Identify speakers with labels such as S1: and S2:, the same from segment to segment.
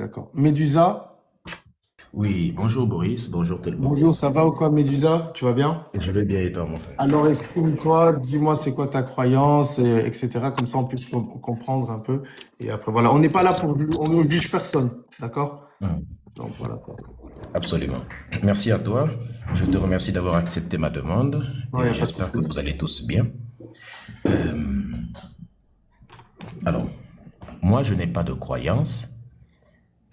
S1: d'accord. Médusa,
S2: Oui, bonjour Boris, bonjour tout le monde.
S1: bonjour, ça va ou quoi, Médusa? Tu vas bien?
S2: Je vais bien et toi, mon frère.
S1: Alors exprime-toi, dis-moi c'est quoi ta croyance, etc. Comme ça on puisse comprendre un peu. Et après voilà, on n'est pas là on ne juge personne, d'accord?
S2: Hmm,
S1: Donc voilà quoi.
S2: absolument. Merci à toi. Je te remercie d'avoir accepté ma demande
S1: Non, il n'y
S2: et
S1: a pas de
S2: j'espère
S1: souci.
S2: que vous allez tous bien. Alors, moi, je n'ai pas de croyance,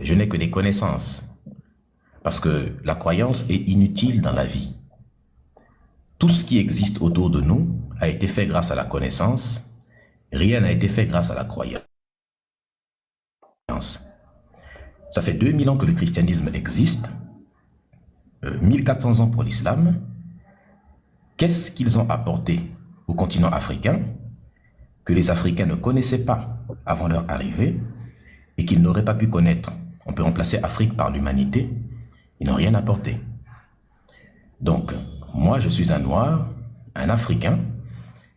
S2: je n'ai que des connaissances. Parce que la croyance est inutile dans la vie. Tout ce qui existe autour de nous a été fait grâce à la connaissance. Rien n'a été fait grâce à la croyance. Ça fait 2000 ans que le christianisme existe, 1400 ans pour l'islam. Qu'est-ce qu'ils ont apporté au continent africain que les Africains ne connaissaient pas avant leur arrivée et qu'ils n'auraient pas pu connaître? On peut remplacer Afrique par l'humanité. Ils n'ont rien apporté. Donc, moi, je suis un Noir, un Africain.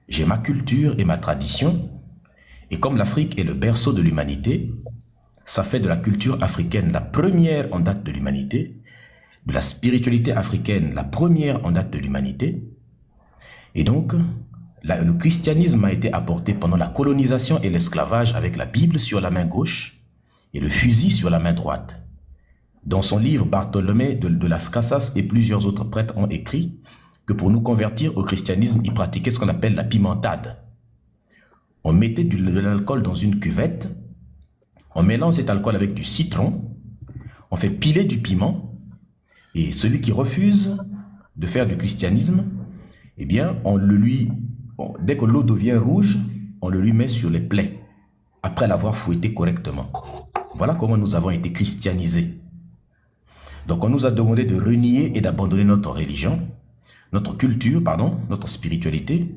S2: J'ai ma culture et ma tradition. Et comme l'Afrique est le berceau de l'humanité, ça fait de la culture africaine la première en date de l'humanité, de la spiritualité africaine la première en date de l'humanité. Et donc, le christianisme a été apporté pendant la colonisation et l'esclavage avec la Bible sur la main gauche et le fusil sur la main droite. Dans son livre, Bartholomé de Las Casas et plusieurs autres prêtres ont écrit que pour nous convertir au christianisme, ils pratiquaient ce qu'on appelle la pimentade. On mettait de l'alcool dans une cuvette, on mélange cet alcool avec du citron, on fait piler du piment, et celui qui refuse de faire du christianisme, eh bien, dès que l'eau devient rouge, on le lui met sur les plaies, après l'avoir fouetté correctement. Voilà comment nous avons été christianisés. Donc on nous a demandé de renier et d'abandonner notre religion, notre culture, pardon, notre spiritualité.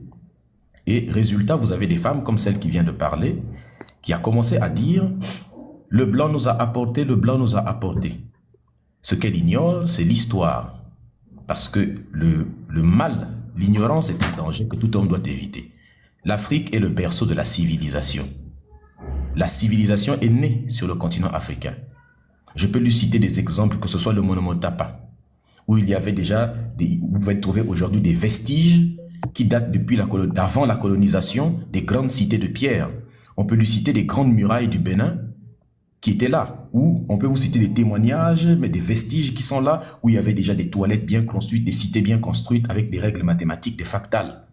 S2: Et résultat, vous avez des femmes comme celle qui vient de parler, qui a commencé à dire « le blanc nous a apporté, le blanc nous a apporté ». Ce qu'elle ignore, c'est l'histoire. Parce que le mal, l'ignorance est un danger que tout homme doit éviter. L'Afrique est le berceau de la civilisation. La civilisation est née sur le continent africain. Je peux lui citer des exemples, que ce soit le Monomotapa, où il y avait déjà, vous pouvez trouver aujourd'hui des vestiges qui datent d'avant la colonisation des grandes cités de pierre. On peut lui citer des grandes murailles du Bénin qui étaient là, ou on peut vous citer des témoignages, mais des vestiges qui sont là, où il y avait déjà des toilettes bien construites, des cités bien construites avec des règles mathématiques, des fractales.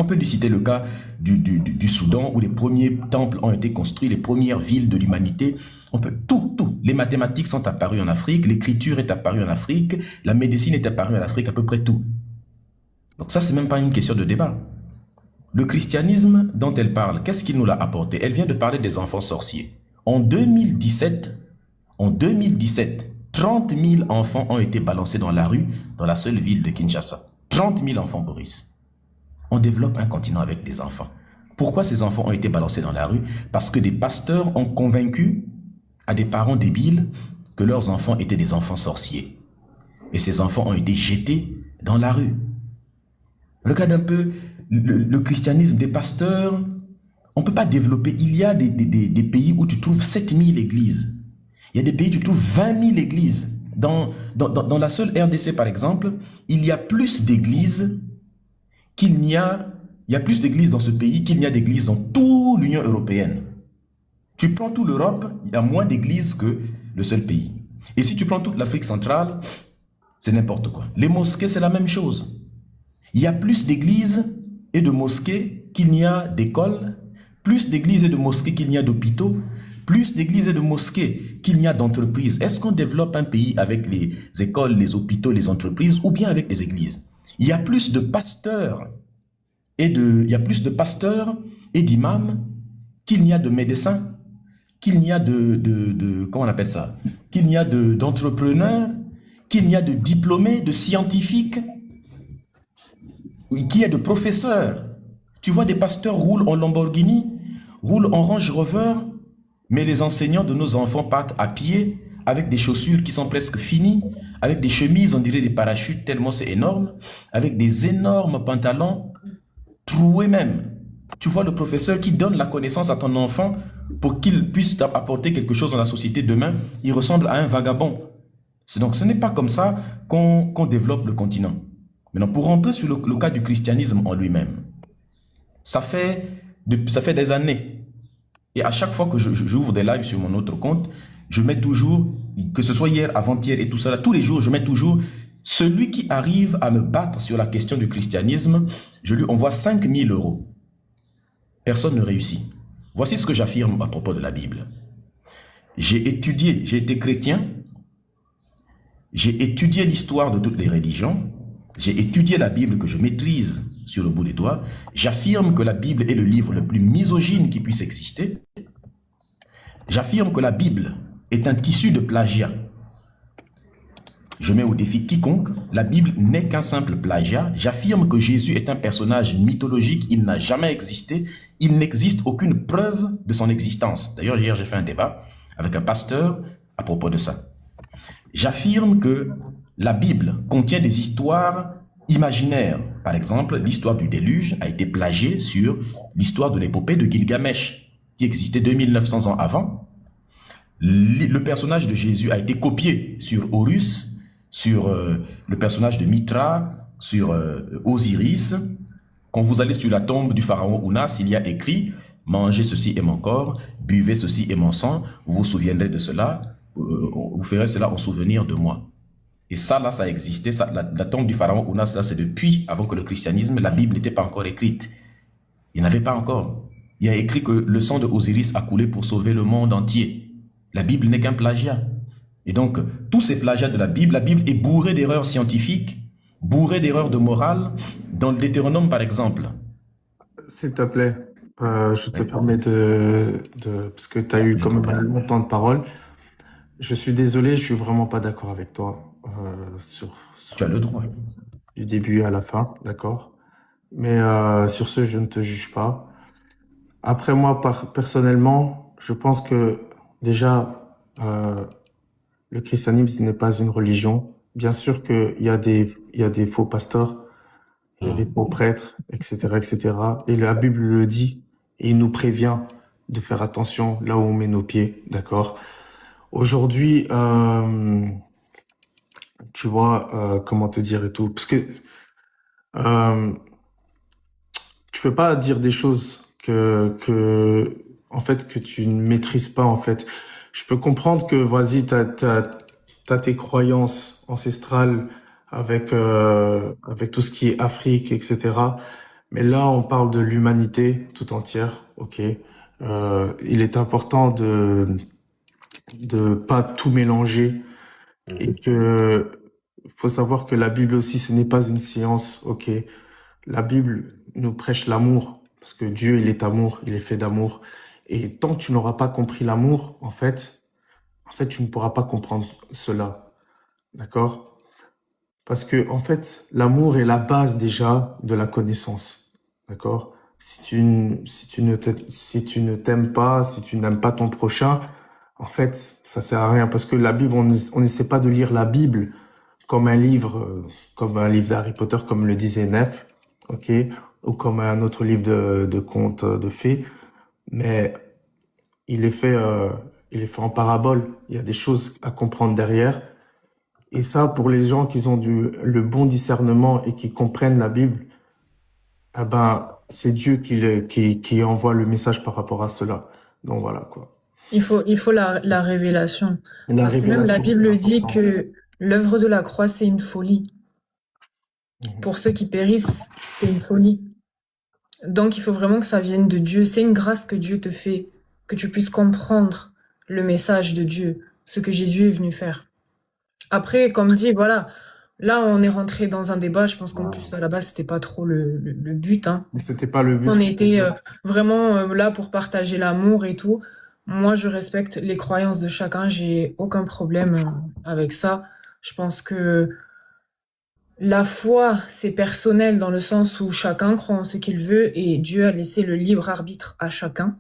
S2: On peut lui citer le cas du Soudan, où les premiers temples ont été construits, les premières villes de l'humanité. On peut tout. Les mathématiques sont apparues en Afrique, l'écriture est apparue en Afrique, la médecine est apparue en Afrique, à peu près tout. Donc ça, c'est même pas une question de débat. Le christianisme dont elle parle, qu'est-ce qu'il nous l'a apporté? Elle vient de parler des enfants sorciers. En 2017, 30 000 enfants ont été balancés dans la rue, dans la seule ville de Kinshasa. 30 000 enfants, Boris. On développe un continent avec des enfants. Pourquoi ces enfants ont été balancés dans la rue? Parce que des pasteurs ont convaincu à des parents débiles que leurs enfants étaient des enfants sorciers. Et ces enfants ont été jetés dans la rue. Regarde un peu le christianisme des pasteurs. On ne peut pas développer. Il y a des pays où tu trouves 7000 églises. Il y a des pays où tu trouves 20 000 églises. Dans la seule RDC, par exemple, il y a plus d'églises il y a plus d'églises dans ce pays qu'il n'y a d'églises dans toute l'Union européenne. Tu prends toute l'Europe, il y a moins d'églises que le seul pays. Et si tu prends toute l'Afrique centrale, c'est n'importe quoi. Les mosquées, c'est la même chose. Il y a plus d'églises et de mosquées qu'il n'y a d'écoles, plus d'églises et de mosquées qu'il n'y a d'hôpitaux, plus d'églises et de mosquées qu'il n'y a d'entreprises. Est-ce qu'on développe un pays avec les écoles, les hôpitaux, les entreprises, ou bien avec les églises? Il y a plus de pasteurs et d'imams qu'il n'y a de médecins, qu'il n'y a comment on appelle ça, qu'il n'y a d'entrepreneurs, qu'il n'y a de diplômés, de scientifiques, qu'il y a de professeurs. Tu vois, des pasteurs roulent en Lamborghini, roulent en Range Rover, mais les enseignants de nos enfants partent à pied avec des chaussures qui sont presque finies, avec des chemises, on dirait des parachutes, tellement c'est énorme, avec des énormes pantalons, troués même. Tu vois le professeur qui donne la connaissance à ton enfant pour qu'il puisse apporter quelque chose dans la société demain, il ressemble à un vagabond. Donc ce n'est pas comme ça qu'on développe le continent. Maintenant, pour rentrer sur le cas du christianisme en lui-même, ça fait des années. Et à chaque fois que j'ouvre des lives sur mon autre compte, je mets toujours, que ce soit hier, avant-hier et tout ça, tous les jours, je mets toujours celui qui arrive à me battre sur la question du christianisme, je lui envoie 5 000 euros. Personne ne réussit. Voici ce que j'affirme à propos de la Bible. J'ai étudié, j'ai été chrétien, j'ai étudié l'histoire de toutes les religions, j'ai étudié la Bible que je maîtrise sur le bout des doigts. J'affirme que la Bible est le livre le plus misogyne qui puisse exister. J'affirme que la Bible est un tissu de plagiat. Je mets au défi quiconque, la Bible n'est qu'un simple plagiat. J'affirme que Jésus est un personnage mythologique, il n'a jamais existé, il n'existe aucune preuve de son existence. D'ailleurs, hier, j'ai fait un débat avec un pasteur à propos de ça. J'affirme que la Bible contient des histoires imaginaires. Par exemple, l'histoire du déluge a été plagiée sur l'histoire de l'épopée de Gilgamesh, qui existait 2900 ans avant. Le personnage de Jésus a été copié sur Horus, sur le personnage de Mitra, sur Osiris. Quand vous allez sur la tombe du pharaon Ounas, il y a écrit « Mangez ceci est mon corps, buvez ceci est mon sang, vous vous souviendrez de cela, vous ferez cela en souvenir de moi. » Et ça, là, ça existait. Ça, la tombe du pharaon Ounas, là, c'est depuis, avant que le christianisme, la Bible n'était pas encore écrite. Il n'y en avait pas encore. Il y a écrit que le sang de Osiris a coulé pour sauver le monde entier. La Bible n'est qu'un plagiat. Et donc, tous ces plagiats de la Bible est bourrée d'erreurs scientifiques, bourrée d'erreurs de morale. Dans le Deutéronome, par exemple.
S1: S'il te plaît, je te permets parce que tu as eu quand même un long temps de parole. Je suis désolé, je suis vraiment pas d'accord avec toi sur
S2: Tu as le droit.
S1: du début à la fin, d'accord? Mais sur ce, je ne te juge pas. Après moi, personnellement, je pense que déjà, le christianisme, ce n'est pas une religion. Bien sûr qu'il y a il y a des faux pasteurs, il y a des faux prêtres, etc., etc. Et la Bible le dit et il nous prévient de faire attention là où on met nos pieds, d'accord? Aujourd'hui, tu vois, comment te dire et tout, parce que euh, tu peux pas dire des choses en fait, que tu ne maîtrises pas, en fait. Je peux comprendre que, vas-y, t'as tes croyances ancestrales avec tout ce qui est Afrique, etc. Mais là, on parle de l'humanité tout entière, ok? Il est important de pas tout mélanger et que faut savoir que la Bible aussi, ce n'est pas une science, ok? La Bible nous prêche l'amour parce que Dieu, il est amour, il est fait d'amour. Et tant que tu n'auras pas compris l'amour, en fait, tu ne pourras pas comprendre cela, d'accord? Parce que en fait, l'amour est la base déjà de la connaissance, d'accord? Si tu ne t'aimes pas, si tu n'aimes pas ton prochain, en fait, ça sert à rien parce que la Bible, on n'essaie pas de lire la Bible comme un livre d'Harry Potter, comme le disait Nef, ok, ou comme un autre livre de contes de fées, mais il est fait, euh, il est fait en parabole. Il y a des choses à comprendre derrière. Et ça, pour les gens qui ont le bon discernement et qui comprennent la Bible, eh ben, c'est Dieu qui envoie le message par rapport à cela. Donc voilà, quoi.
S3: Il faut la révélation.
S1: La
S3: Parce que même la
S1: révélation, c'est
S3: Bible dit
S1: important.
S3: que l'œuvre de la croix, c'est une folie.
S1: Mhm.
S3: Pour ceux qui périssent, c'est une folie. Donc, il faut vraiment que ça vienne de Dieu. C'est une grâce que Dieu te fait, que tu puisses comprendre le message de Dieu, ce que Jésus est venu faire. Après, comme dit, voilà, là, on est rentré dans un débat. Je pense qu'en plus, à la base, c'était pas trop le but, hein.
S1: Mais c'était pas le but,
S3: On
S1: je te
S3: était
S1: dis.
S3: vraiment là pour partager l'amour et tout. Moi, je respecte les croyances de chacun. J'ai aucun problème avec ça. Je pense que la foi, c'est personnel dans le sens où chacun croit en ce qu'il veut et Dieu a laissé le libre arbitre à chacun.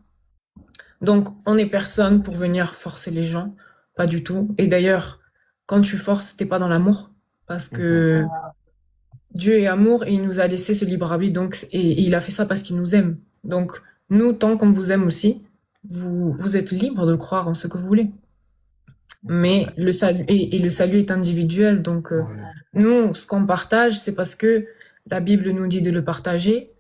S3: Donc, on n'est personne pour venir forcer les gens. Pas du tout. Et d'ailleurs, quand tu forces, t'es pas dans l'amour. Parce que Dieu est amour et il nous a laissé ce libre arbitre. Donc, et il a fait ça parce qu'il nous aime. Donc, nous, tant qu'on vous aime aussi, vous êtes libre de croire en ce que vous voulez. Mais le salut, et le salut est individuel. Donc,
S1: Voilà.
S3: nous, ce qu'on partage, c'est parce que la Bible nous dit de le partager.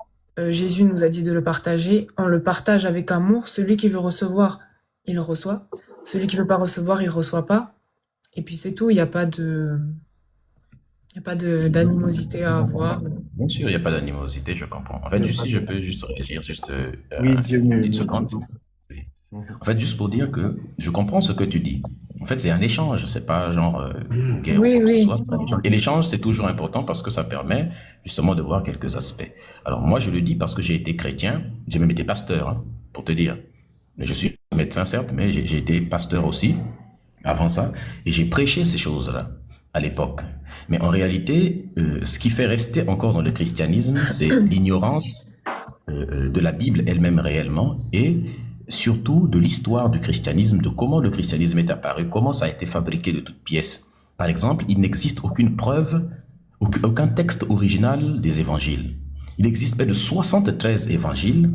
S3: Jésus nous a dit de le partager. On le partage avec amour. Celui qui veut recevoir, il reçoit. Celui qui veut pas recevoir, il reçoit pas. Et puis c'est tout. Il y a pas d'animosité à avoir.
S2: Bien sûr, il n'y a pas d'animosité, je comprends. En
S1: Il
S2: fait,
S1: y a
S2: juste
S1: pas
S2: si je
S1: de-
S2: peux juste réagir, juste
S1: Oui, Dieu
S2: une
S1: mieux,
S2: petite
S1: mieux.
S2: seconde. Oui.
S1: Mhm.
S2: En fait, juste pour dire que je comprends ce que tu dis. En fait, c'est un échange, c'est pas genre une guerre ou
S3: Oui,
S2: quoi que ce
S3: oui.
S2: soit. C'est un échange. Et l'échange, c'est toujours important parce que ça permet justement de voir quelques aspects. Alors moi, je le dis parce que j'ai été chrétien, j'ai même été pasteur, hein, pour te dire. Mais je suis médecin, certes, mais j'ai été pasteur aussi avant ça, et j'ai prêché ces choses-là à l'époque. Mais en réalité, ce qui fait rester encore dans le christianisme, c'est l'ignorance de la Bible elle-même réellement et surtout de l'histoire du christianisme, de comment le christianisme est apparu, comment ça a été fabriqué de toutes pièces. Par exemple, il n'existe aucune preuve, aucun texte original des évangiles. Il existe près de 73 évangiles.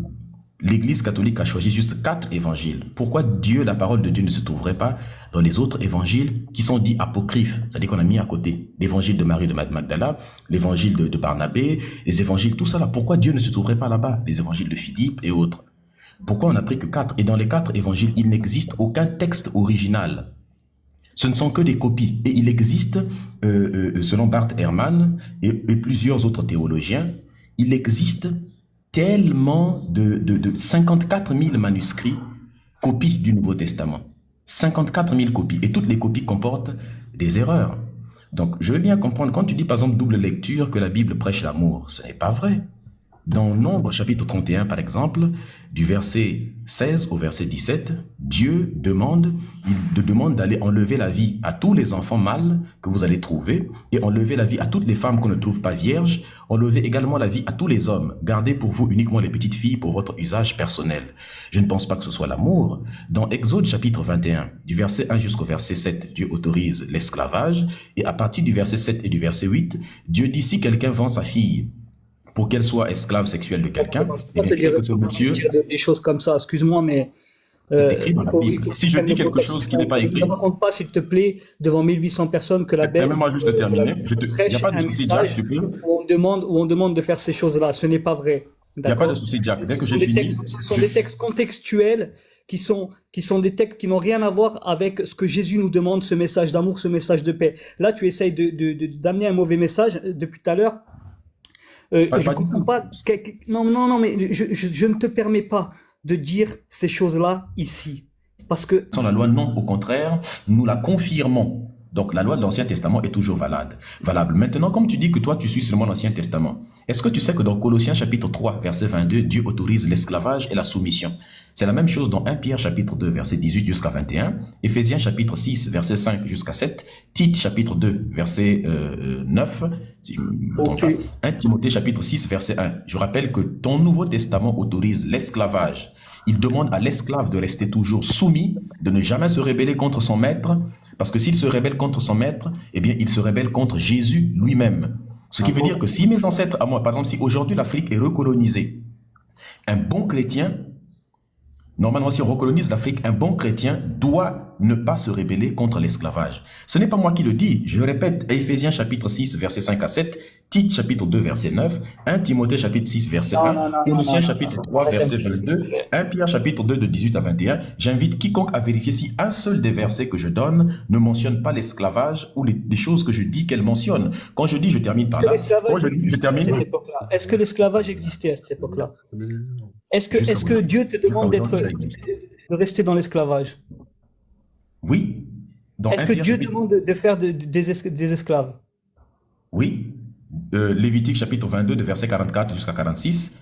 S2: L'Église catholique a choisi juste 4 évangiles. Pourquoi Dieu, la parole de Dieu, ne se trouverait pas dans les autres évangiles qui sont dits apocryphes, c'est-à-dire qu'on a mis à côté l'évangile de Marie de Magdala, l'évangile de Barnabé, les évangiles, tout ça là. Pourquoi Dieu ne se trouverait pas là-bas, les évangiles de Philippe et autres? Pourquoi on n'a pris que 4? Et dans les 4 évangiles, il n'existe aucun texte original. Ce ne sont que des copies. Et il existe, selon Bart Ehrman et plusieurs autres théologiens, il existe tellement de 54 000 manuscrits, copies du Nouveau Testament. 54 000 copies. Et toutes les copies comportent des erreurs. Donc, je veux bien comprendre, quand tu dis par exemple double lecture, que la Bible prêche l'amour, ce n'est pas vrai. Dans Nombre chapitre 31, par exemple, du verset 16 au verset 17, Dieu demande, il demande d'aller enlever la vie à tous les enfants mâles que vous allez trouver et enlever la vie à toutes les femmes qu'on ne trouve pas vierges, enlever également la vie à tous les hommes, gardez pour vous uniquement les petites filles pour votre usage personnel. Je ne pense pas que ce soit l'amour. Dans Exode chapitre 21, du verset 1 jusqu'au verset 7, Dieu autorise l'esclavage et à partir du verset 7 et du verset 8, Dieu dit si quelqu'un vend sa fille pour qu'elle soit esclave sexuelle de quelqu'un,
S4: Je ne peux pas te dire,
S2: que ce monsieur
S4: dire des choses comme ça, excuse-moi, mais
S2: est écrit dans
S4: il
S2: la
S4: faut,
S2: Bible. Si je
S4: prendre
S2: dis
S4: le
S2: quelque
S4: contexte.
S2: chose qui n'est pas écrit,
S4: Ne raconte pas, s'il te plaît, devant 1800 personnes que la Bible
S2: permets-moi juste de terminer. Il n'y a
S4: prêche
S2: pas de
S4: un
S2: souci, Jack,
S4: message
S2: tu peux.
S4: où on demande de faire ces choses-là. Ce n'est pas vrai.
S2: Il n'y a pas de
S4: D'accord?
S2: souci, Jack. Dès que
S4: Ce
S2: j'ai
S4: sont des
S2: fini,
S4: textes, ce sont des textes contextuels qui sont des textes qui n'ont rien à voir avec ce que Jésus nous demande, ce message d'amour, ce message de paix. Là, tu essayes d'amener un mauvais message depuis tout à l'heure.
S2: Pas
S4: Je
S2: du
S4: comprends
S2: tout.
S4: pas. Non, mais je ne te permets pas de dire ces choses-là ici. Parce que
S2: Sans la loi, non, au contraire, nous la confirmons. Donc la loi de l'Ancien Testament est toujours valable. Maintenant, comme tu dis que toi, tu suis seulement l'Ancien Testament, est-ce que tu sais que dans Colossiens chapitre 3, verset 22, Dieu autorise l'esclavage et la soumission? C'est la même chose dans 1 Pierre chapitre 2, verset 18 jusqu'à 21, Éphésiens chapitre 6, verset 5 jusqu'à 7, Tite chapitre 2, verset 9, si je ne me trompe
S1: Ok.
S2: pas, 1 Timothée chapitre 6, verset 1. Je rappelle que ton Nouveau Testament autorise l'esclavage. Il demande à l'esclave de rester toujours soumis, de ne jamais se rebeller contre son maître, parce que s'il se rebelle contre son maître, eh bien, il se rebelle contre Jésus lui-même. Ce qui
S1: Ah
S2: veut
S1: bon?
S2: dire que si mes ancêtres, à moi, par exemple, si aujourd'hui l'Afrique est recolonisée, un bon chrétien, normalement, si on recolonise l'Afrique, un bon chrétien doit ne pas se rebeller contre l'esclavage. Ce n'est pas moi qui le dis, je répète, Éphésiens chapitre 6, verset 5 à 7, Tite chapitre 2, verset 9, 1 Timothée chapitre 6, verset 1, Colossiens chapitre 3, verset 22, 1 Pierre chapitre 2, de 18 à 21. J'invite quiconque à vérifier si un seul des versets que je donne ne mentionne pas l'esclavage ou les choses que je dis qu'elle mentionne. Quand je dis, je termine par
S4: est-ce que
S2: là. Quand
S4: l'esclavage
S2: je dis, je
S4: existait à cette
S2: termine.
S4: époque-là? Est-ce que l'esclavage existait à cette époque-là?
S2: Jusqu'à
S4: Est-ce que Dieu te demande
S2: aujourd'hui, ça existe.
S4: de rester dans l'esclavage?
S2: Oui. Dans
S4: Est-ce
S2: 1
S4: que
S2: Pierre
S4: Dieu
S2: chapitre-
S4: demande de faire des esclaves?
S2: Oui. Lévitique chapitre 22, de verset 44 jusqu'à 46,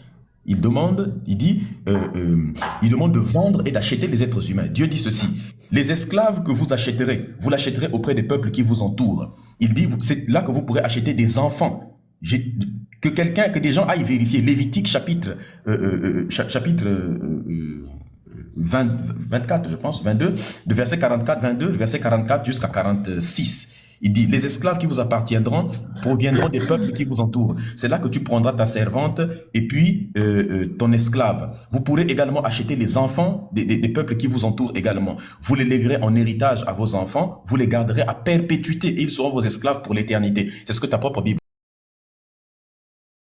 S2: il demande de vendre et d'acheter les êtres humains. Dieu dit ceci: les esclaves que vous l'achèterez auprès des peuples qui vous entourent. Il dit, c'est là que vous pourrez acheter des enfants. Que des gens aillent vérifier. Lévitique chapitre 24, je pense, 22, de verset 44, 22, verset 44 jusqu'à 46. Il dit, les esclaves qui vous appartiendront proviendront des peuples qui vous entourent. C'est là que tu prendras ta servante et puis ton esclave. Vous pourrez également acheter les enfants des peuples qui vous entourent également. Vous les léguerez en héritage à vos enfants, vous les garderez à perpétuité et ils seront vos esclaves pour l'éternité. C'est ce que ta propre Bible